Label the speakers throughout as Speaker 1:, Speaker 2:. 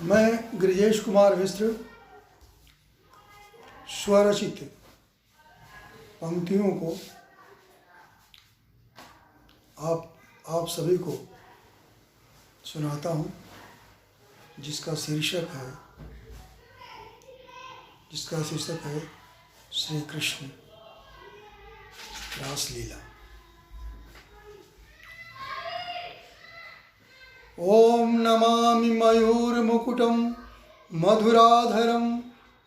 Speaker 1: मैं गृजेश कुमार मिश्र स्वरचित पंक्तियों को आप सभी को सुनाता हूँ, जिसका शीर्षक है श्री कृष्ण रासलीला। ओम नमामि मयूरमुकुटं मधुराधरं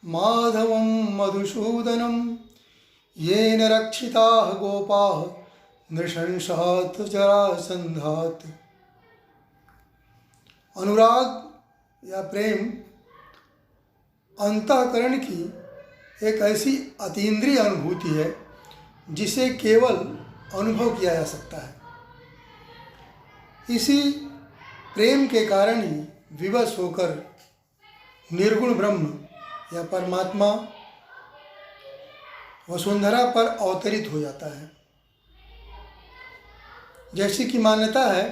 Speaker 1: माधवं मधुसूदनं येन रक्षिताः गोपाः नृशंसात् जरासन्धात्। अनुराग या प्रेम अंतःकरण की एक ऐसी अतीन्द्रिय अनुभूति है जिसे केवल अनुभव किया जा सकता है। इसी प्रेम के कारण ही विवश होकर निर्गुण ब्रह्म या परमात्मा वसुंधरा पर अवतरित हो जाता है। जैसी कि मान्यता है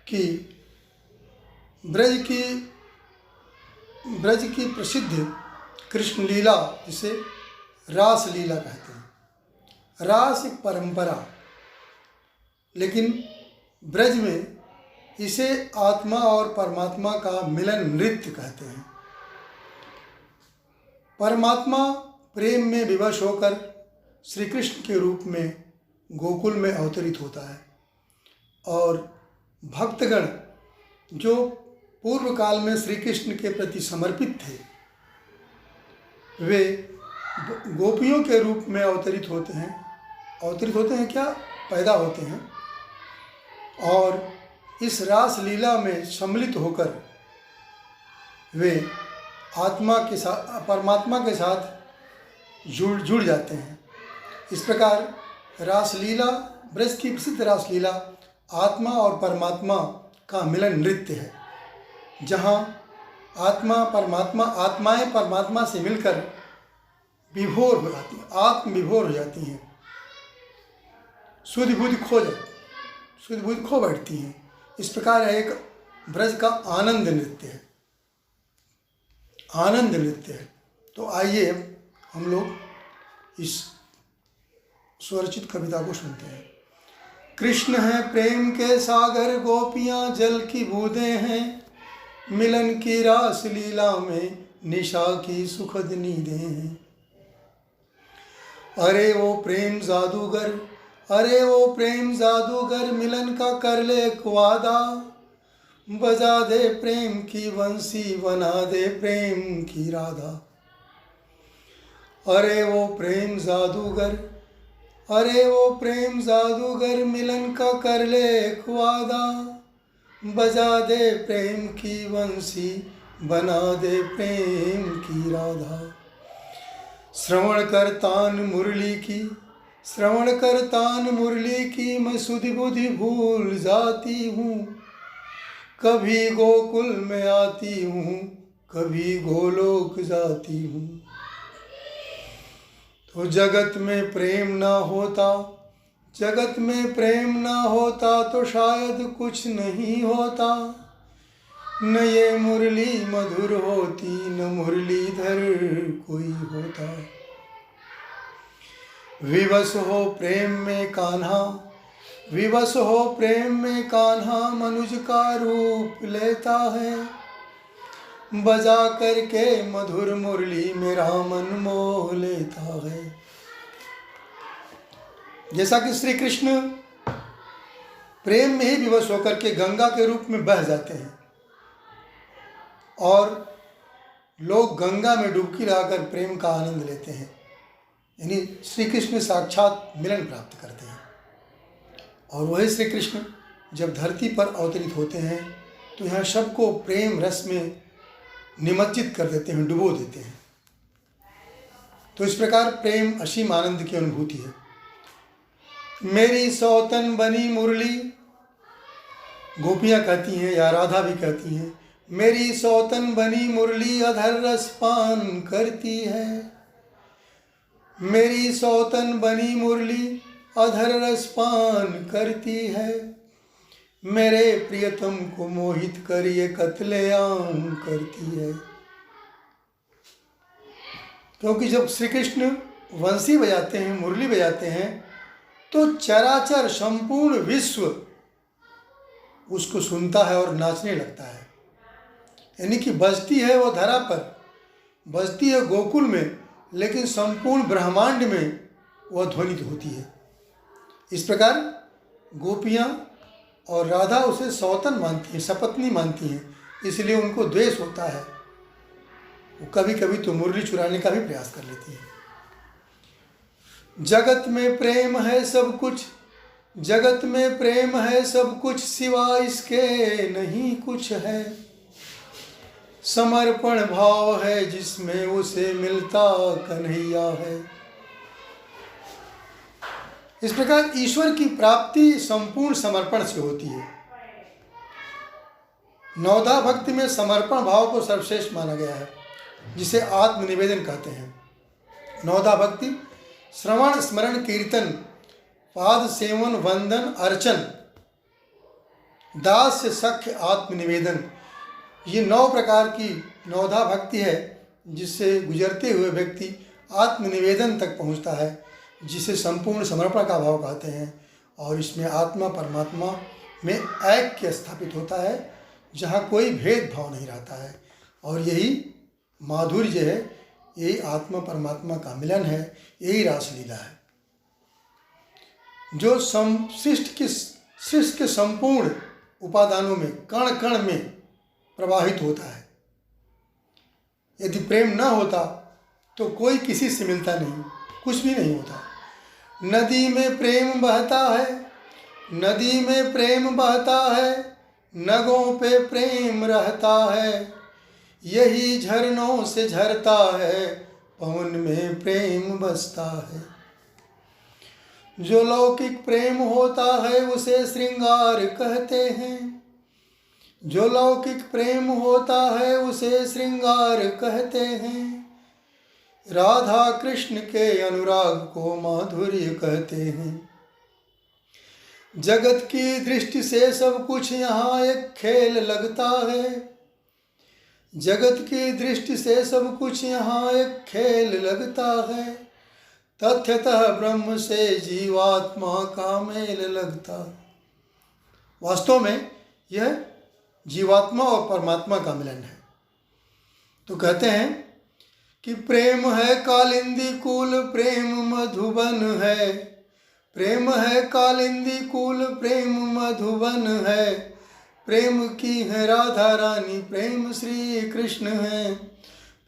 Speaker 1: कि ब्रज की प्रसिद्ध कृष्ण लीला, जिसे रास लीला कहते हैं। रास एक परंपरा, लेकिन ब्रज में इसे आत्मा और परमात्मा का मिलन नृत्य कहते हैं। परमात्मा प्रेम में विवश होकर श्री कृष्ण के रूप में गोकुल में अवतरित होता है और भक्तगण जो पूर्व काल में श्री कृष्ण के प्रति समर्पित थे, वे गोपियों के रूप में अवतरित होते हैं क्या, पैदा होते हैं और इस रास लीला में सम्मिलित होकर वे आत्मा के साथ, परमात्मा के साथ जुड़ जाते हैं। इस प्रकार रासलीला, ब्रज की प्रसिद्ध रासलीला आत्मा और परमात्मा का मिलन नृत्य है, जहाँ आत्माएं परमात्मा से मिलकर विभोर हो जाती हैं, आत्मविभोर हो जाती हैं, शुद्ध बुद्धि खो बैठती हैं। इस प्रकार एक ब्रज का आनंद नृत्य है। तो आइए हम लोग इस स्वरचित कविता को सुनते हैं। कृष्ण है प्रेम के सागर, गोपियाँ जल की बूंदें हैं, मिलन की रास लीला में निशा की सुखद नींदें हैं। अरे वो प्रेम जादूगर, मिलन का कर ले एक वादा, बजा दे प्रेम की बंसी, बना दे प्रेम की राधा। अरे वो प्रेम जादूगर, मिलन का कर ले एक वादा, बजा दे प्रेम की बंसी, बना दे प्रेम की राधा। श्रवण कर तान मुरली की, मैं सुधि बुद्धि भूल जाती हूँ, कभी गोकुल में आती हूँ, कभी गोलोक जाती हूँ। तो जगत में प्रेम ना होता तो शायद कुछ नहीं होता, न ये मुरली मधुर होती, न मुरलीधर कोई होता। विवश हो प्रेम में कान्हा, मनुज का रूप लेता है, बजा करके मधुर मुरली मेरा मन मोह लेता है। जैसा कि श्री कृष्ण प्रेम में ही विवश होकर के गंगा के रूप में बह जाते हैं और लोग गंगा में डुबकी लगाकर प्रेम का आनंद लेते हैं, यानी श्री कृष्ण साक्षात मिलन प्राप्त करते हैं। और वही श्री कृष्ण जब धरती पर अवतरित होते हैं तो यहाँ सबको प्रेम रस में निमज्जित कर देते हैं, डुबो देते हैं। तो इस प्रकार प्रेम असीम आनंद की अनुभूति है। मेरी सौतन बनी मुरली, गोपियाँ कहती हैं या राधा भी कहती हैं, मेरी सौतन बनी मुरली अधर रस पान करती है। मेरी सौतन बनी मुरली अधर रस पान करती है, मेरे प्रियतम को मोहित कर ये कत्लेआम करती है। क्योंकि जब श्री कृष्ण वंशी बजाते हैं, मुरली बजाते हैं, तो चराचर संपूर्ण विश्व उसको सुनता है और नाचने लगता है। यानी कि बजती है वो धरा पर, बजती है गोकुल में, लेकिन संपूर्ण ब्रह्मांड में वह ध्वनित होती है। इस प्रकार गोपियाँ और राधा उसे सौतन मानती हैं, सपत्नी मानती हैं, इसलिए उनको द्वेष होता है। वो कभी कभी तो मुरली चुराने का भी प्रयास कर लेती है। जगत में प्रेम है सब कुछ, जगत में प्रेम है सब कुछ, सिवा इसके नहीं कुछ है। समर्पण भाव है जिसमें उसे मिलता कन्हैया है। इस प्रकार ईश्वर की प्राप्ति संपूर्ण समर्पण से होती है। नवधा भक्ति में समर्पण भाव को सर्वश्रेष्ठ माना गया है, जिसे आत्मनिवेदन कहते हैं। नवधा भक्ति श्रवण, स्मरण, कीर्तन, पाद सेवन, वंदन, अर्चन, दास्य, सख्य, आत्मनिवेदन, ये 9 प्रकार की नवधा भक्ति है, जिससे गुजरते हुए व्यक्ति आत्मनिवेदन तक पहुंचता है, जिसे संपूर्ण समर्पण का भाव कहते हैं। और इसमें आत्मा परमात्मा में ऐक्य स्थापित होता है, जहाँ कोई भेदभाव नहीं रहता है। और यही माधुर्य है, यही आत्मा परमात्मा का मिलन है, यही रासलीला है, जो सृष्टि के संपूर्ण उपादानों में, कण कण में प्रवाहित होता है। यदि प्रेम न होता तो कोई किसी से मिलता नहीं, कुछ भी नहीं होता। नदी में प्रेम बहता है, नदी में प्रेम बहता है, नगों पे प्रेम रहता है। यही झरनों से झरता है, पवन में प्रेम बसता है। जो लौकिक प्रेम होता है उसे श्रृंगार कहते हैं, जो लौकिक प्रेम होता है उसे श्रृंगार कहते हैं। राधा कृष्ण के अनुराग को माधुर्य कहते हैं। जगत की दृष्टि से सब कुछ यहाँ एक खेल लगता है, जगत की दृष्टि से सब कुछ यहाँ एक खेल लगता है। तथ्यतः ब्रह्म से जीवात्मा का मेल लगता है। वास्तव में यह जीवात्मा और परमात्मा का मिलन है। तो कहते हैं कि प्रेम है कालिंदी कुल, प्रेम मधुबन है। प्रेम है कालिंदी कुल, प्रेम मधुबन है। प्रेम की है राधा रानी, प्रेम श्री कृष्ण है।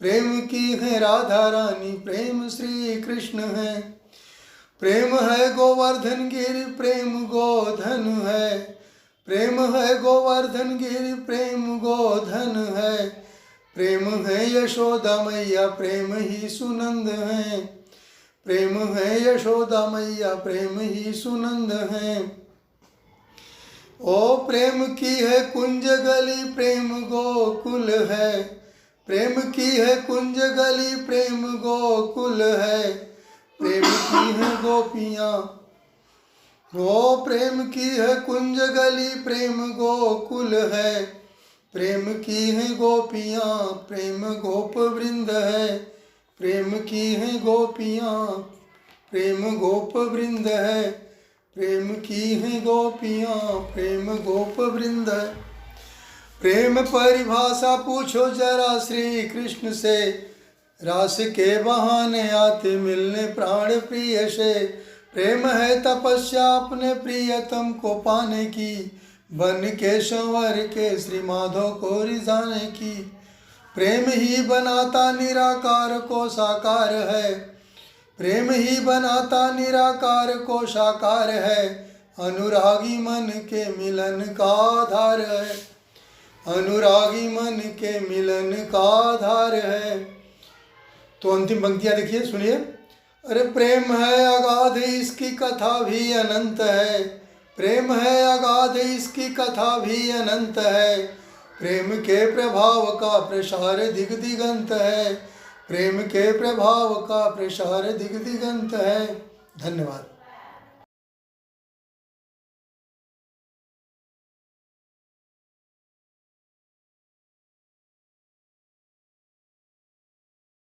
Speaker 1: प्रेम की है राधा रानी, प्रेम श्री कृष्ण है। प्रेम है गोवर्धन गिरि, प्रेम गोधन है। प्रेम है गोवर्धन गिरि, प्रेम गोधन है। प्रेम है यशोदा मैया, प्रेम ही सुनंद है। प्रेम है यशोदा मैया, प्रेम ही सुनंद है। ओ प्रेम की है कुंज गली, प्रेम गोकुल है। प्रेम की है कुंज गली, प्रेम गोकुल है। प्रेम की है गोपियाँ, ओ प्रेम की है कुंज गली, प्रेम गोकुल है। प्रेम की है गोपियाँ, प्रेम गोप वृंद है। प्रेम की है गोपियाँ, प्रेम गोप वृंद है। प्रेम की है गोपियाँ, प्रेम गोप वृंद है। प्रेम परिभाषा पूछो जरा श्री कृष्ण से, रास के बहाने आते मिलने प्राण प्रिय से। प्रेम है तपस्या अपने प्रियतम को पाने की, बन के संवर के श्री माधव को रिझाने की। प्रेम ही बनाता निराकार को साकार है। प्रेम ही बनाता निराकार को साकार है। अनुरागी मन के मिलन का आधार है। अनुरागी मन के मिलन का आधार है। तो अंतिम पंक्तियां देखिए, सुनिए। अरे प्रेम है अगाध इसकी कथा भी अनंत है। प्रेम है अगाध इसकी कथा भी अनंत है। प्रेम के प्रभाव का प्रसार दिग दिगंत है। प्रेम के प्रभाव का प्रसार दिग दिगंत है। धन्यवाद।